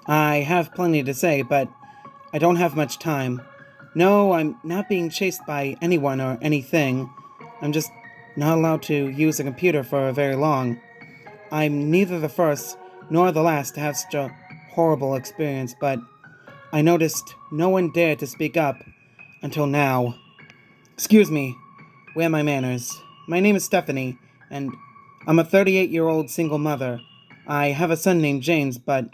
I have plenty to say, but I don't have much time. No, I'm not being chased by anyone or anything. I'm just not allowed to use a computer for very long. I'm neither the first nor the last to have such a horrible experience, but I noticed no one dared to speak up until now. Excuse me, where are my manners? My name is Stephanie, and I'm a 38-year-old single mother. I have a son named James, but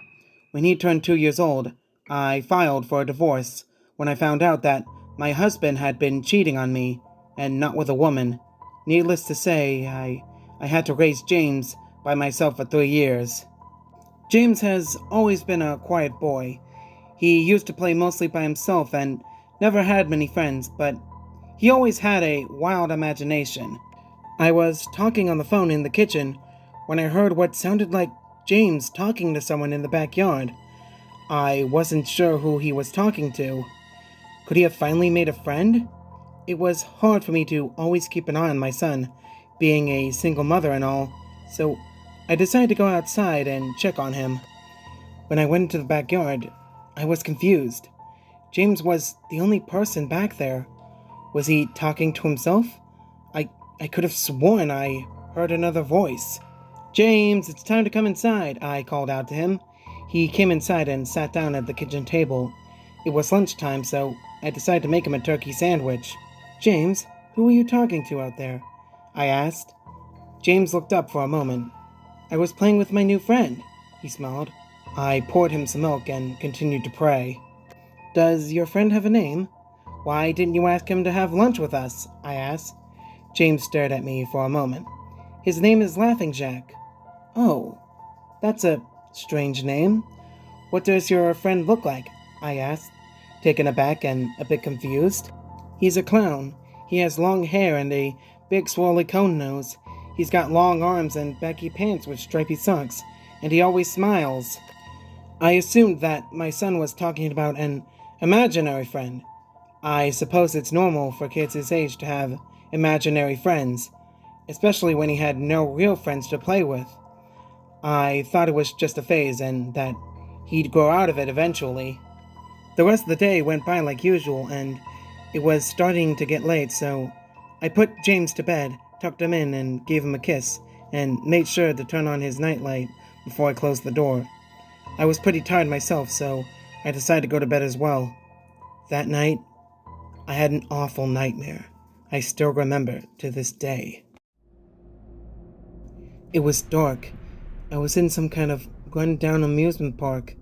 when he turned 2 years old, I filed for a divorce when I found out that my husband had been cheating on me, and not with a woman. Needless to say, I had to raise James by myself for 3 years. James has always been a quiet boy. He used to play mostly by himself and never had many friends, but he always had a wild imagination. I was talking on the phone in the kitchen when I heard what sounded like James talking to someone in the backyard. I wasn't sure who he was talking to. Could he have finally made a friend? It was hard for me to always keep an eye on my son, being a single mother and all, so I decided to go outside and check on him. When I went into the backyard, I was confused. James was the only person back there. Was he talking to himself? I could have sworn I heard another voice. "James, it's time to come inside," I called out to him. He came inside and sat down at the kitchen table. It was lunchtime, so I decided to make him a turkey sandwich. "James, who are you talking to out there?" I asked. James looked up for a moment. "I was playing with my new friend," he smiled. I poured him some milk and continued to pray. "Does your friend have a name? Why didn't you ask him to have lunch with us?" I asked. James stared at me for a moment. "His name is Laughing Jack." "Oh, that's a strange name. What does your friend look like?" I asked, taken aback and a bit confused. "He's a clown. He has long hair and a big swirly cone nose. He's got long arms and baggy pants with stripy socks, and he always smiles." I assumed that my son was talking about an imaginary friend. I suppose it's normal for kids his age to have imaginary friends, especially when he had no real friends to play with. I thought it was just a phase and that he'd grow out of it eventually. The rest of the day went by like usual, and it was starting to get late, so I put James to bed, tucked him in, and gave him a kiss, and made sure to turn on his nightlight before I closed the door. I was pretty tired myself, so I decided to go to bed as well. That night, I had an awful nightmare. I still remember to this day. It was dark. I was in some kind of run-down amusement park.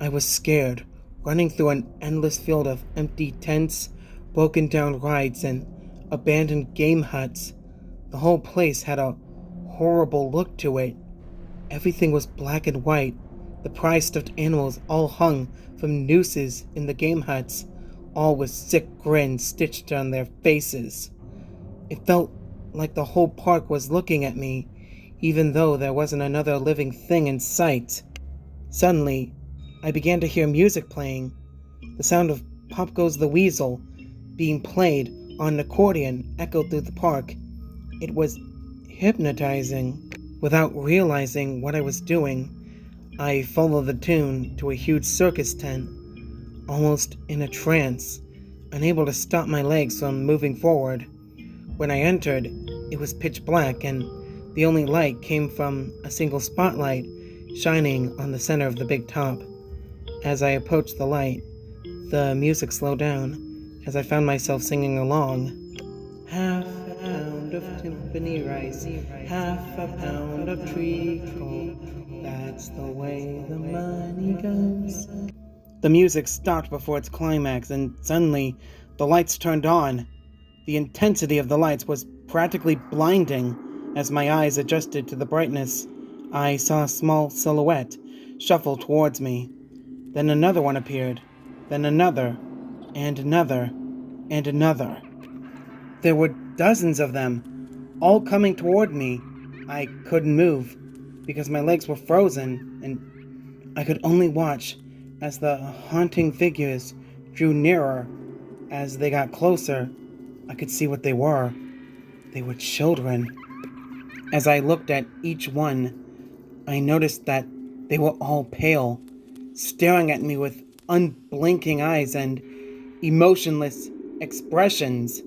I was scared, running through an endless field of empty tents, broken-down rides, and abandoned game huts. The whole place had a horrible look to it. Everything was black and white. The prize stuffed animals all hung from nooses in the game huts, all with sick grins stitched on their faces. It felt like the whole park was looking at me, even though there wasn't another living thing in sight. Suddenly, I began to hear music playing. The sound of Pop Goes the Weasel being played on an accordion echoed through the park. It was hypnotizing. Without realizing what I was doing, I followed the tune to a huge circus tent, almost in a trance, unable to stop my legs from moving forward. When I entered, it was pitch black, and the only light came from a single spotlight shining on the center of the big top. As I approached the light, the music slowed down as I found myself singing along. Half a pound of timpani rice, half a pound of treacle, that's the way the money goes. The music stopped before its climax, and suddenly the lights turned on. The intensity of the lights was practically blinding. As my eyes adjusted to the brightness, I saw a small silhouette shuffle towards me. Then another one appeared, then another, and another, and another. There were dozens of them, all coming toward me. I couldn't move, because my legs were frozen, and I could only watch as the haunting figures drew nearer. As they got closer, I could see what they were. They were children. As I looked at each one, I noticed that they were all pale. staring at me with unblinking eyes and emotionless expressions.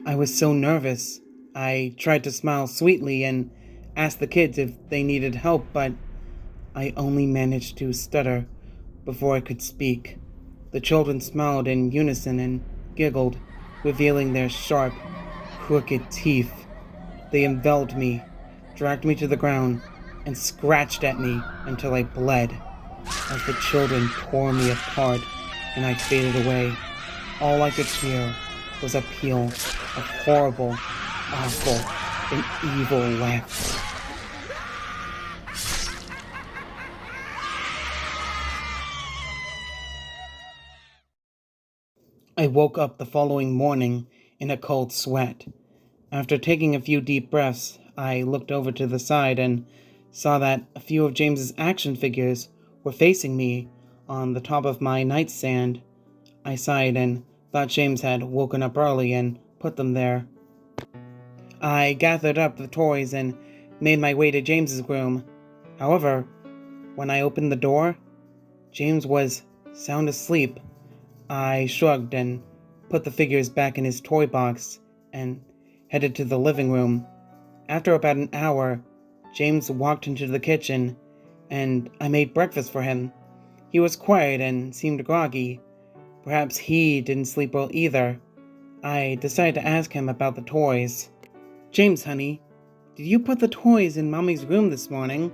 I was so nervous. I tried to smile sweetly and ask the kids if they needed help, but I only managed to stutter before I could speak. The children smiled in unison and giggled, revealing their sharp, crooked teeth. They enveloped me, dragged me to the ground, and scratched at me until I bled. As the children tore me apart and I faded away, all I could hear was a peal of horrible, awful, and evil laughter. I woke up the following morning in a cold sweat. After taking a few deep breaths, I looked over to the side and saw that a few of James's action figures were facing me on the top of my nightstand. I sighed and thought James had woken up early and put them there. I gathered up the toys and made my way to James's room. However, when I opened the door, James was sound asleep. I shrugged and put the figures back in his toy box and headed to the living room. After about an hour, James walked into the kitchen and I made breakfast for him. He was quiet and seemed groggy. Perhaps he didn't sleep well either. I decided to ask him about the toys. "James, honey, did you put the toys in Mommy's room this morning?"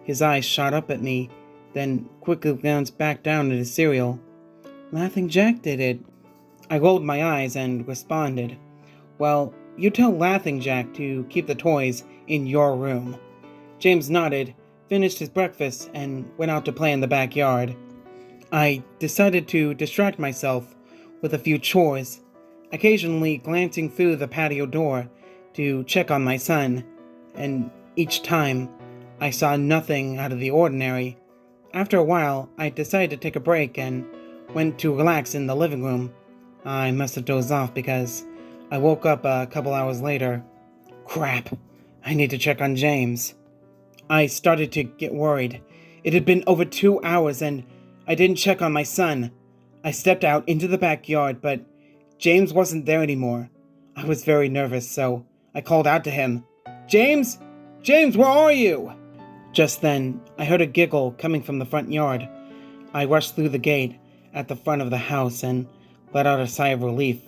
His eyes shot up at me, then quickly glanced back down at his cereal. "Laughing Jack did it." I rolled my eyes and responded, "Well, you tell Laughing Jack to keep the toys in your room." James nodded, finished his breakfast, and went out to play in the backyard. I decided to distract myself with a few chores, occasionally glancing through the patio door to check on my son, and each time I saw nothing out of the ordinary. After a while, I decided to take a break and went to relax in the living room. I must have dozed off because I woke up a couple hours later. Crap, I need to check on James. I started to get worried. It had been over 2 hours and I didn't check on my son. I stepped out into the backyard, but James wasn't there anymore. I was very nervous, so I called out to him, "James? James, where are you?" Just then, I heard a giggle coming from the front yard. I rushed through the gate at the front of the house and let out a sigh of relief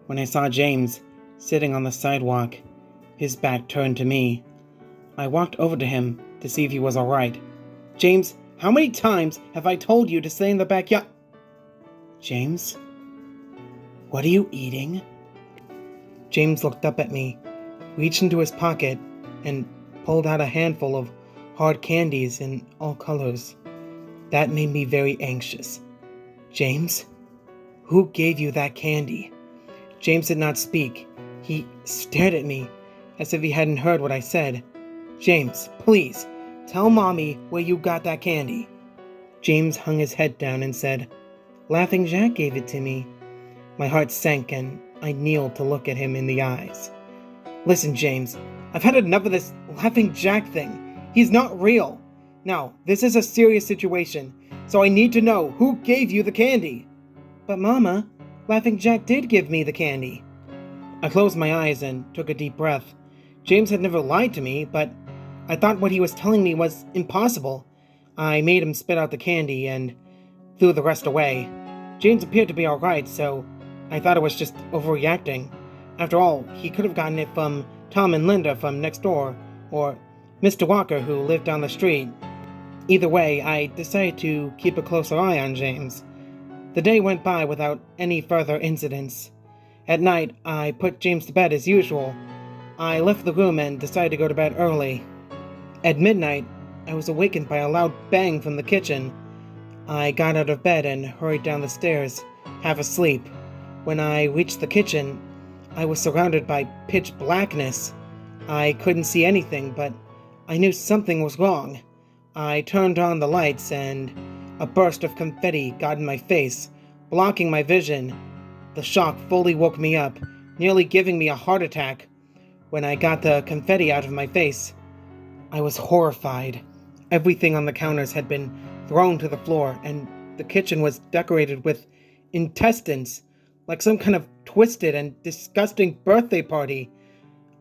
when I saw James sitting on the sidewalk, his back turned to me. I walked over to him to see if he was all right. "James, how many times have I told you to stay in the backyard?" "James, what are you eating?" James looked up at me, reached into his pocket, and pulled out a handful of hard candies in all colors. That made me very anxious. "James, who gave you that candy?" James did not speak. He stared at me as if he hadn't heard what I said. "James, please, tell Mommy where you got that candy." James hung his head down and said, "Laughing Jack gave it to me." My heart sank and I kneeled to look at him in the eyes. "Listen, James, I've had enough of this Laughing Jack thing. He's not real. Now, this is a serious situation, so I need to know who gave you the candy." "But Mama, Laughing Jack did give me the candy." I closed my eyes and took a deep breath. James had never lied to me, but I thought what he was telling me was impossible. I made him spit out the candy and threw the rest away. James appeared to be alright, so I thought it was just overreacting. After all, he could have gotten it from Tom and Linda from next door, or Mr. Walker who lived down the street. Either way, I decided to keep a closer eye on James. The day went by without any further incidents. At night, I put James to bed as usual. I left the room and decided to go to bed early. At midnight, I was awakened by a loud bang from the kitchen. I got out of bed and hurried down the stairs, half asleep. When I reached the kitchen, I was surrounded by pitch blackness. I couldn't see anything, but I knew something was wrong. I turned on the lights and a burst of confetti got in my face, blocking my vision. The shock fully woke me up, nearly giving me a heart attack. When I got the confetti out of my face, I was horrified. Everything on the counters had been thrown to the floor, and the kitchen was decorated with intestines, like some kind of twisted and disgusting birthday party.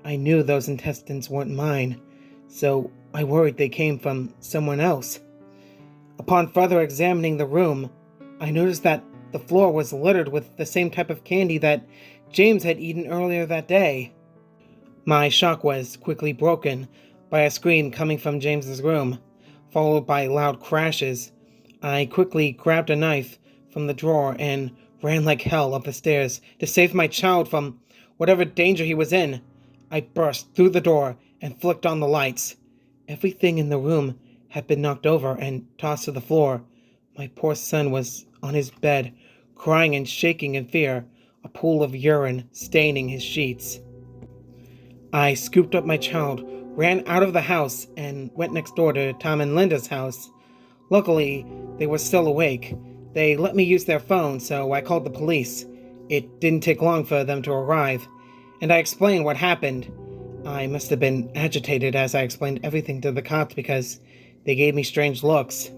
I knew those intestines weren't mine, so I worried they came from someone else. Upon further examining the room, I noticed that the floor was littered with the same type of candy that James had eaten earlier that day. My shock was quickly broken by a scream coming from James's room, followed by loud crashes. I quickly grabbed a knife from the drawer and ran like hell up the stairs to save my child from whatever danger he was in. I burst through the door and flicked on the lights. Everything in the room had been knocked over and tossed to the floor. My poor son was on his bed, crying and shaking in fear, a pool of urine staining his sheets. I scooped up my child, ran out of the house, and went next door to Tom and Linda's house. Luckily, they were still awake. They let me use their phone, so I called the police. It didn't take long for them to arrive, and I explained what happened. I must have been agitated as I explained everything to the cops because they gave me strange looks.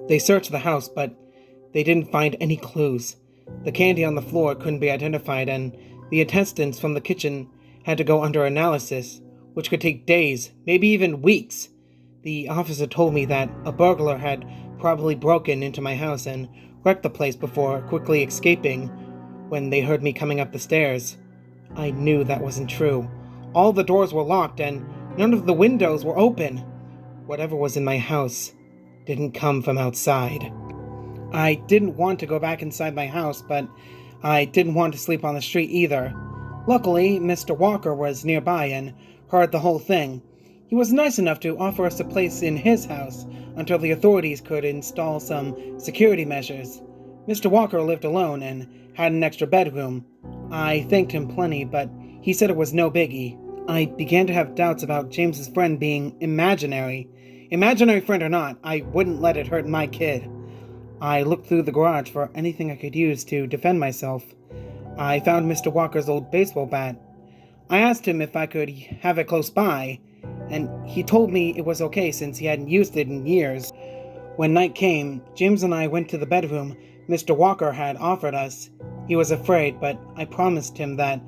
They searched the house, but they didn't find any clues. The candy on the floor couldn't be identified, and the intestines from the kitchen had to go under analysis, which could take days, maybe even weeks. The officer told me that a burglar had probably broken into my house and wrecked the place before quickly escaping when they heard me coming up the stairs. I knew that wasn't true. All the doors were locked and none of the windows were open. Whatever was in my house didn't come from outside. I didn't want to go back inside my house, but I didn't want to sleep on the street either. Luckily, Mr. Walker was nearby and heard the whole thing. He was nice enough to offer us a place in his house until the authorities could install some security measures. Mr. Walker lived alone and had an extra bedroom. I thanked him plenty, but he said it was no biggie. I began to have doubts about James's friend being imaginary. Imaginary friend or not, I wouldn't let it hurt my kid. I looked through the garage for anything I could use to defend myself. I found Mr. Walker's old baseball bat. I asked him if I could have it close by, and he told me it was okay since he hadn't used it in years. When night came, James and I went to the bedroom Mr. Walker had offered us. He was afraid, but I promised him that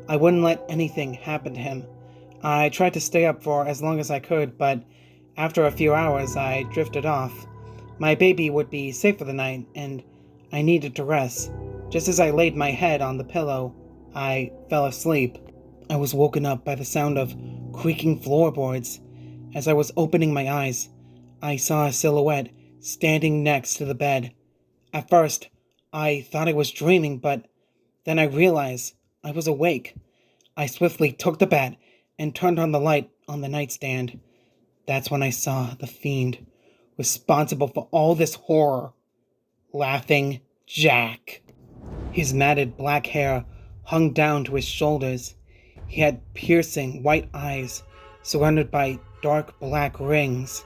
I wouldn't let anything happen to him. I tried to stay up for as long as I could, but after a few hours I drifted off. My baby would be safe for the night, and I needed to rest. Just as I laid my head on the pillow, I fell asleep. I was woken up by the sound of creaking floorboards. As I was opening my eyes, I saw a silhouette standing next to the bed. At first, I thought I was dreaming, but then I realized I was awake. I swiftly took the bat and turned on the light on the nightstand. That's when I saw the fiend responsible for all this horror. Laughing Jack. His matted black hair hung down to his shoulders. He had piercing white eyes surrounded by dark black rings.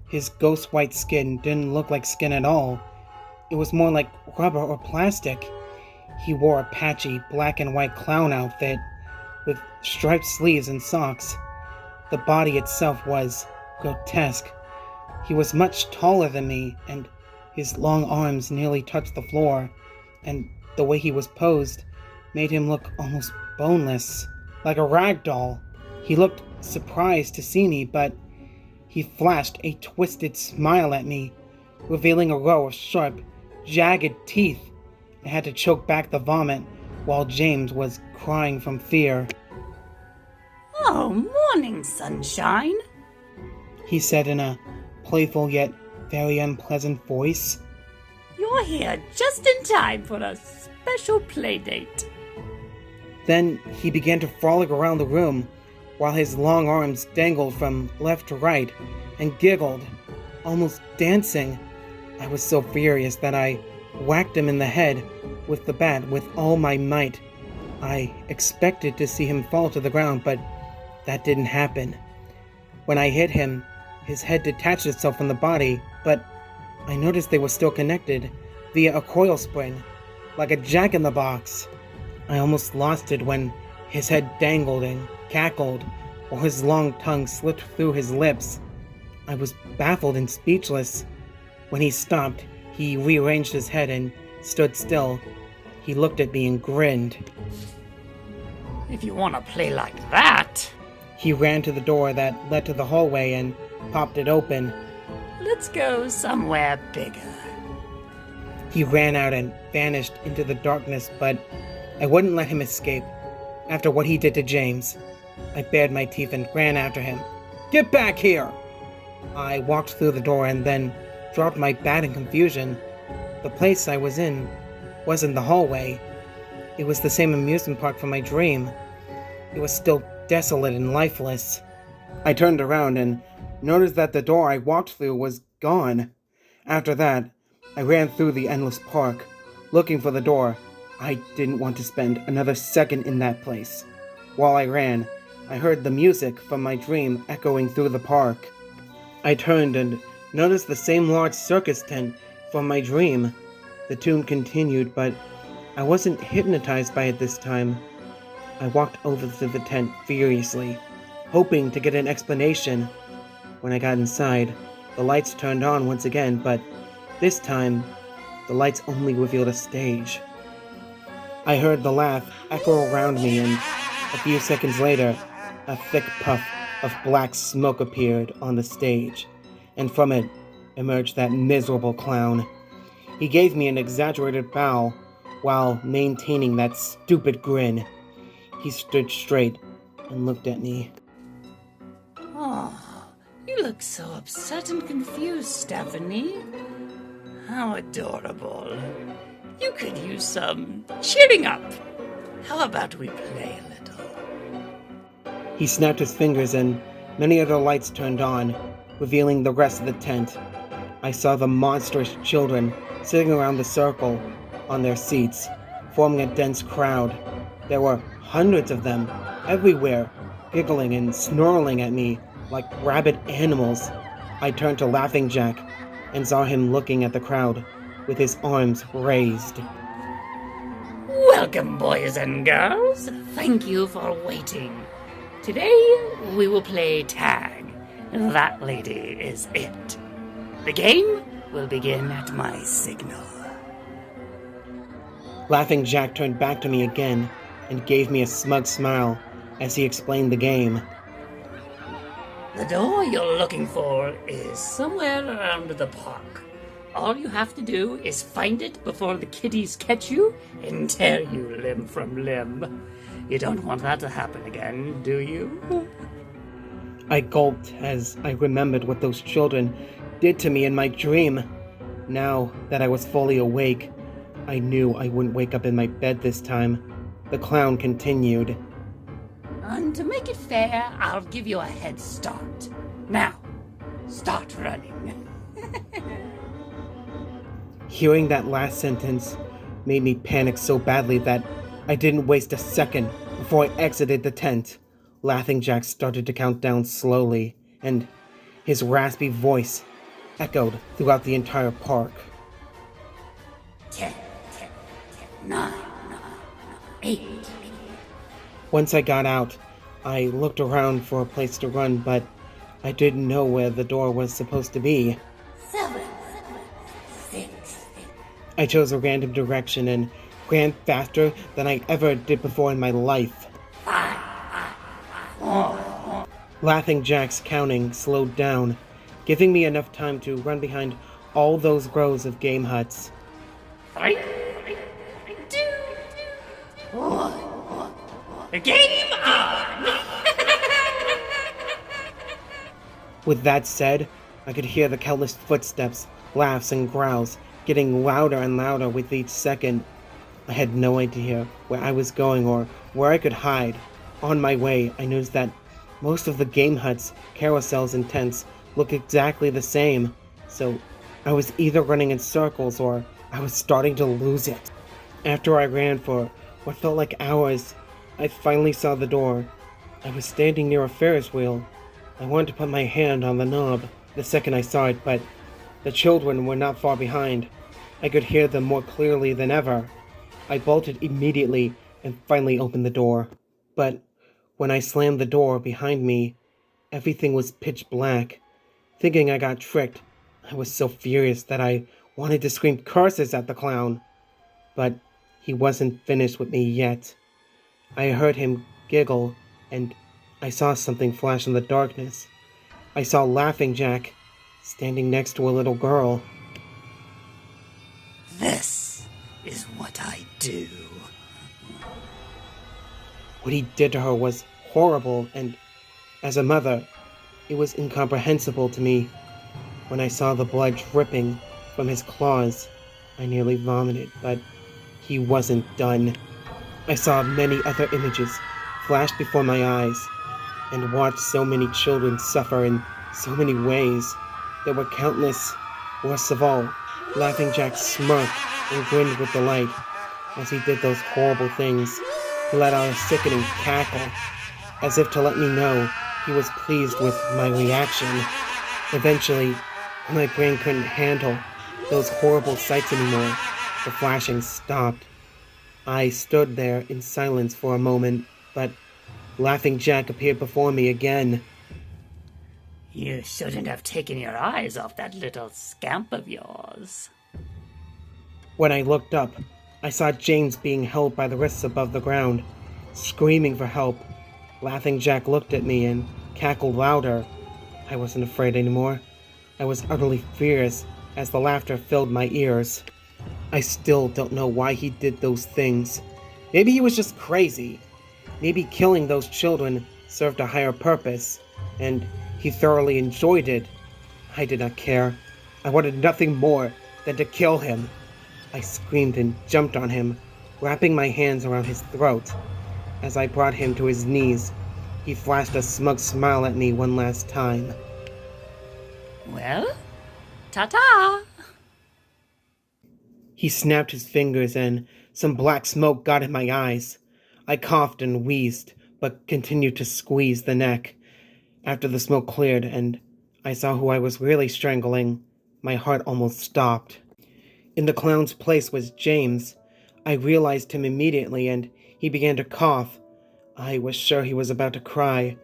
His ghost white skin didn't look like skin at all. It was more like rubber or plastic. He wore a patchy black and white clown outfit with striped sleeves and socks. The body itself was grotesque. He was much taller than me, and his long arms nearly touched the floor, and the way he was posed made him look almost boneless, like a rag doll. He looked surprised to see me, but he flashed a twisted smile at me, revealing a row of sharp, jagged teeth. I had to choke back the vomit while James was crying from fear. "Oh, morning, sunshine," he said in a playful yet very unpleasant voice. "You're here just in time for a special play date." Then he began to frolic around the room while his long arms dangled from left to right and giggled, almost dancing. I was so furious that I whacked him in the head with the bat with all my might. I expected to see him fall to the ground, but that didn't happen. When I hit him, his head detached itself from the body, but I noticed they were still connected via a coil spring, like a jack-in-the-box. I almost lost it when his head dangled and cackled, while his long tongue slipped through his lips. I was baffled and speechless. When he stopped, he rearranged his head and stood still. He looked at me and grinned. If you want to play like that, He ran to the door that led to the hallway and popped it open. let's go somewhere bigger. He ran out and vanished into the darkness, but I wouldn't let him escape. After what he did to James, I bared my teeth and ran after him. Get back here! I walked through the door and then dropped my bat in confusion. The place I was in wasn't the hallway. It was the same amusement park from my dream. It was still desolate and lifeless. I turned around and noticed that the door I walked through was gone. After that, I ran through the endless park, looking for the door. I didn't want to spend another second in that place. While I ran, I heard the music from my dream echoing through the park. I turned and noticed the same large circus tent from my dream. The tune continued, but I wasn't hypnotized by it this time. I walked over to the tent furiously, hoping to get an explanation. When I got inside, the lights turned on once again, but this time, the lights only revealed a stage. I heard the laugh echo around me, and a few seconds later, a thick puff of black smoke appeared on the stage, and from it emerged that miserable clown. He gave me an exaggerated bow while maintaining that stupid grin. He stood straight and looked at me. Oh, you look so upset and confused, Stephanie. How adorable. You could use some cheering up. How about we play a little? He snapped his fingers and many other lights turned on, revealing the rest of the tent. I saw the monstrous children sitting around the circle on their seats, forming a dense crowd. There were hundreds of them, everywhere, giggling and snarling at me like rabid animals. I turned to Laughing Jack and saw him looking at the crowd with his arms raised. Welcome, boys and girls. Thank you for waiting. Today, we will play tag. That lady is it. The game will begin at my signal. Laughing Jack turned back to me again and gave me a smug smile as he explained the game. The door you're looking for is somewhere around the park. All you have to do is find it before the kitties catch you and tear you limb from limb. You don't want that to happen again, do you? I gulped as I remembered what those children did to me in my dream. Now that I was fully awake, I knew I wouldn't wake up in my bed this time. The clown continued. And to make it fair, I'll give you a head start. Now, start running. Hearing that last sentence made me panic so badly that I didn't waste a second before I exited the tent. Laughing Jack started to count down slowly, and his raspy voice echoed throughout the entire park. 10, 9, 8. Once I got out, I looked around for a place to run, but I didn't know where the door was supposed to be. 7, 6. I chose a random direction and ran faster than I ever did before in my life. 5, 4. Laughing Jack's counting slowed down, giving me enough time to run behind all those rows of game huts. 3, 2, 1. Game on! With that said, I could hear the countless footsteps, laughs, and growls getting louder and louder with each second. I had no idea where I was going or where I could hide. On my way, I noticed that most of the game huts, carousels, and tents look exactly the same, so I was either running in circles or I was starting to lose it. After I ran for what felt like hours, I finally saw the door. I was standing near a Ferris wheel. I wanted to put my hand on the knob the second I saw it, but the children were not far behind. I could hear them more clearly than ever. I bolted immediately and finally opened the door. But when I slammed the door behind me, everything was pitch black. Thinking I got tricked, I was so furious that I wanted to scream curses at the clown. But he wasn't finished with me yet. I heard him giggle, and I saw something flash in the darkness. I saw Laughing Jack standing next to a little girl. This is what I do. What he did to her was horrible, and as a mother, it was incomprehensible to me. When I saw the blood dripping from his claws, I nearly vomited, but he wasn't done. I saw many other images flash before my eyes, and watched so many children suffer in so many ways. There were countless. Worst of all, Laughing Jack smirked and grinned with delight as he did those horrible things. He let out a sickening cackle, as if to let me know he was pleased with my reaction. Eventually, my brain couldn't handle those horrible sights anymore. The flashing stopped. I stood there in silence for a moment, but Laughing Jack appeared before me again. You shouldn't have taken your eyes off that little scamp of yours. When I looked up, I saw James being held by the wrists above the ground, screaming for help. Laughing Jack looked at me and cackled louder. I wasn't afraid anymore. I was utterly furious as the laughter filled my ears. I still don't know why he did those things. Maybe he was just crazy. Maybe killing those children served a higher purpose, and he thoroughly enjoyed it. I did not care. I wanted nothing more than to kill him. I screamed and jumped on him, wrapping my hands around his throat. As I brought him to his knees, he flashed a smug smile at me one last time. Well, ta-ta! He snapped his fingers and some black smoke got in my eyes. I coughed and wheezed, but continued to squeeze the neck. After the smoke cleared and I saw who I was really strangling, my heart almost stopped. In the clown's place was James. I realized him immediately and he began to cough. I was sure he was about to cry.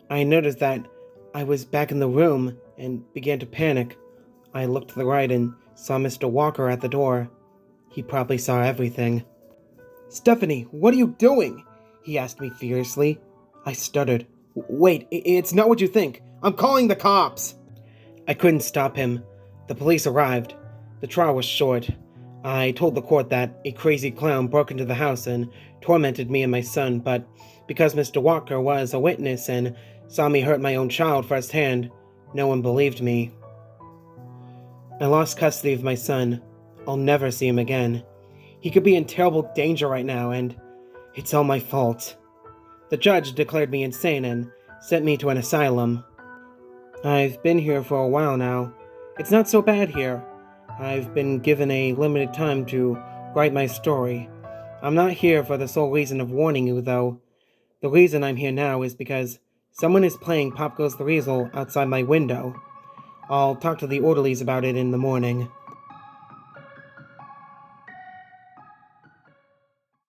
I noticed that I was back in the room and began to panic. I looked to the right and saw Mr. Walker at the door. He probably saw everything. "Stephanie, what are you doing?" he asked me furiously. I stuttered. "Wait, it's not what you think. I'm calling the cops!" I couldn't stop him. The police arrived. The trial was short. I told the court that a crazy clown broke into the house and tormented me and my son, but because Mr. Walker was a witness and saw me hurt my own child firsthand, no one believed me. I lost custody of my son. I'll never see him again. He could be in terrible danger right now, and it's all my fault. The judge declared me insane and sent me to an asylum. I've been here for a while now. It's not so bad here. I've been given a limited time to write my story. I'm not here for the sole reason of warning you, though. The reason I'm here now is because someone is playing Pop Goes the Weasel outside my window. I'll talk to the orderlies about it in the morning.